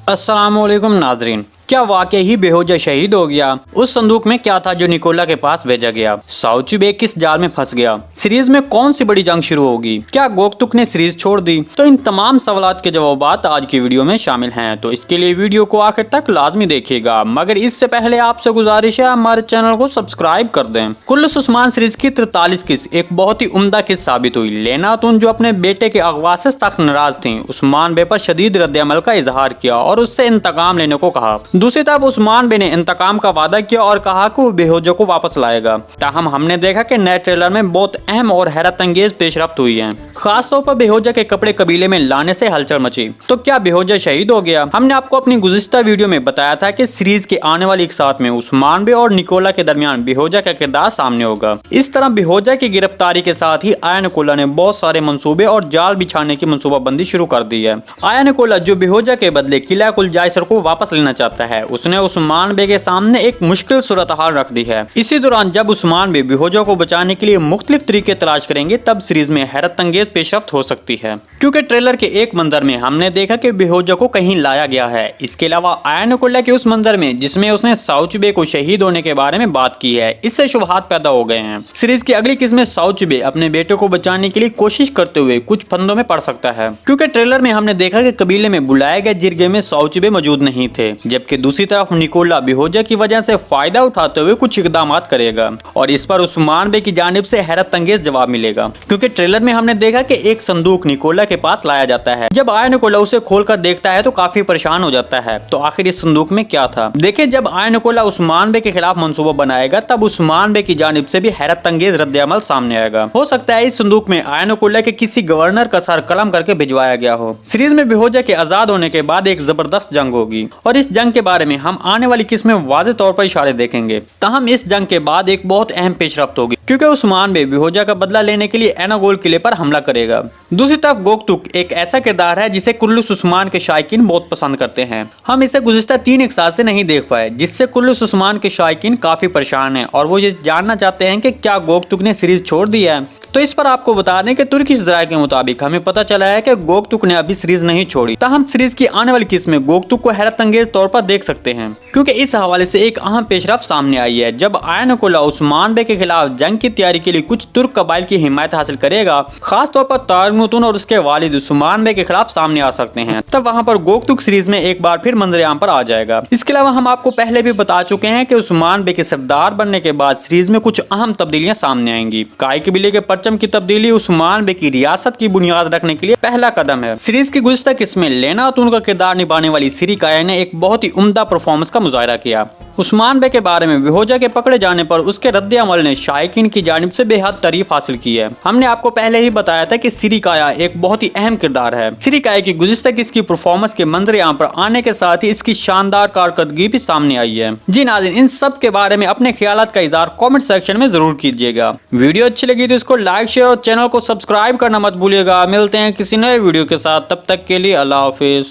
अस्सलामुअलैकुम नाजरीन, क्या वाकई ही बेहोजा शहीद हो गया? उस संदूक में क्या था जो निकोला के पास भेजा गया? साउचुबे किस जाल में फंस गया? सीरीज में कौन सी बड़ी जंग शुरू होगी? क्या गोकतुक ने सीरीज छोड़ दी? तो इन तमाम सवालात के जवाब आज की वीडियो में शामिल हैं, तो इसके लिए वीडियो को आखिर तक लाजमी देखिएगा। मगर इससे पहले आपसे गुजारिश है हमारे चैनल को सब्सक्राइब कर दें। कुल्लुस उस्मान सीरीज की 43 किस एक बहुत ही उम्दा किस साबित हुई। लेना तुन जो अपने बेटे के अगवा से सख्त नाराज थी, उस्मान बे पर शदीद रद्द-ए-अमल का इजहार किया और उससे इंतकाम लेने को कहा। दूसरी तरफ उस्मान बे ने इंतकाम का वादा किया और कहा कि वो बेहोजो को वापस लाएगा। ताहम हमने देखा कि नए ट्रेलर में बहुत अहम और हैरत अंगेज पेशरफ्त हुई है। खास तौर पर बेहोजा के कपड़े कबीले में लाने से हलचल मची। तो क्या बेहोजा शहीद हो गया? हमने आपको अपनी गुज़िश्ता वीडियो में बताया था कि सीरीज के आने वाली एक साथ में उस्मान बे और निकोला के दरमियान बेहोजा का किरदार सामने होगा। इस तरह बेहोजा की गिरफ्तारी के साथ ही आया निकोला ने बहुत सारे मंसूबे और जाल बिछाने की मंसूबाबंदी शुरू कर दी है। आया निकोला जो बेहोजा के बदले किला कुल जायसर को वापस लेना चाहता है, उसने उस्मान बे के सामने एक मुश्किल सूरत हाल रख दी है। इसी दौरान जब उस्मान बे बेहोजा को बचाने के लिए मुख्तलिफ तरीके तलाश करेंगे, तब सीरीज में हैरत अंगेज पेशरफ्त हो सकती है। क्योंकि ट्रेलर के एक मंजर में हमने देखा कि बेहोजा को कहीं लाया गया है। इसके अलावा आया निकोला के उस मंजर में जिसमें उसने साउचुबे को शहीद होने के बारे में बात की है, इससे शुबहात पैदा हो गए हैं। सीरीज की अगली किस्म में साउचुबे अपने बेटे को बचाने के लिए कोशिश करते हुए कुछ फंदों में पड़ सकता है। क्योंकि ट्रेलर में हमने देखा कि कबीले में बुलाए गए जिरगे में साउचुबे मौजूद नहीं थे, जबकि दूसरी तरफ निकोला बेहोजा की वजह से फायदा उठाते हुए कुछ इकदाम करेगा और इस पर उस्मान बे की जानिब से हैरत अंगेज जवाब मिलेगा। क्योंकि ट्रेलर में हमने देखा कि एक संदूक निकोला के पास लाया जाता है। जब आया निकोला उसे खोलकर देखता है तो काफी परेशान हो जाता है। तो आखिर इस संदूक में क्या था? देखिए, जब आया निकोला उस्मान बे के खिलाफ मंसूबा बनाएगा, तब उस्मान बे की जानिब से भी हैरत अंगेज रद्द-ए-अमल सामने आएगा। हो सकता है इस संदूक में आया निकोला के किसी गवर्नर का सर कलम करके भिजवाया गया हो। सीरीज में बेहोजा के आजाद होने के बाद एक जबरदस्त जंग होगी और इस जंग के बारे में हम आने वाली किस्म में वाज़ेह तौर पर इशारे देखेंगे। ताहम इस जंग के बाद एक बहुत अहम पेशरफ्त होगी, क्योंकि उस्मान बे बेहोजा का बदला लेने के लिए एनागोल किले पर हमला करेगा। दूसरी तरफ गोकतुक एक ऐसा किरदार है जिसे कुल्लुस उस्मान के शायकीन बहुत पसंद करते हैं। हम इसे गुज़िश्ता 3 इकसाल से नहीं देख पाए, जिससे कुल्लुस उस्मान के शायकीन काफी परेशान हैं और वो ये जानना चाहते हैं कि क्या गोकतुक ने सीरीज छोड़ दी है। तो इस पर आपको बता दें कि तुर्की ज़राए के मुताबिक हमें पता चला है कि गोकतुक ने अभी सीरीज नहीं छोड़ी। ताहम सीरीज की आने वाली किस्म में गोकतुक को हैरत अंगेज तौर पर देख सकते हैं, क्योंकि इस हवाले से एक अहम पेशरफ्त सामने आई है। जब आया निकोला उस्मान बे के खिलाफ जंग की तैयारी के लिए कुछ तुर्क कबाइल की हिमायत हासिल करेगा, खास तौर पर तारमुतुन और उसके वालिद उस्मान बे के खिलाफ सामने आ सकते हैं, तब वहाँ पर गोकतुक सीरीज में एक बार फिर मंजर-ए-आम पर आ जाएगा। इसके अलावा हम आपको पहले भी बता चुके हैं कि उस्मान बे के सरदार बनने के बाद सीरीज में कुछ अहम तब्दीलियां सामने आएंगी। काई कबीले के परचम की तब्दीली उस्मान बे की रियासत की बुनियाद रखने के लिए पहला कदम है। सीरीज की गुज़िश्ता किस्म में लेना तुन का किरदार निभाने वाली सिरी काया ने एक बहुत ही उम्दा परफॉर्मेंस का मुजाहिरा किया। उस्मान बे के बारे में बेहोजा के पकड़े जाने पर उसके रद्द-ए-अमल ने शायकीन की जानिब से बेहद तारीफ हासिल की है। हमने आपको पहले ही बताया था कि सिरी काया एक बहुत ही अहम किरदार है। सिरी काया की गुज़िश्ता किस्म की परफॉर्मेंस के मंजर-ए-आम पर आने के साथ ही इसकी शानदार कारकर्दगी भी सामने आई है। जी नाज़रीन, इन सब के बारे में अपने ख्यालात का इज़हार कमेंट सेक्शन में जरूर कीजिएगा। वीडियो अच्छी लगी तो इसको लाइक, शेयर और चैनल को सब्सक्राइब करना मत भूलिएगा। मिलते हैं किसी नए वीडियो के साथ, तब तक के लिए अल्लाह हाफिज।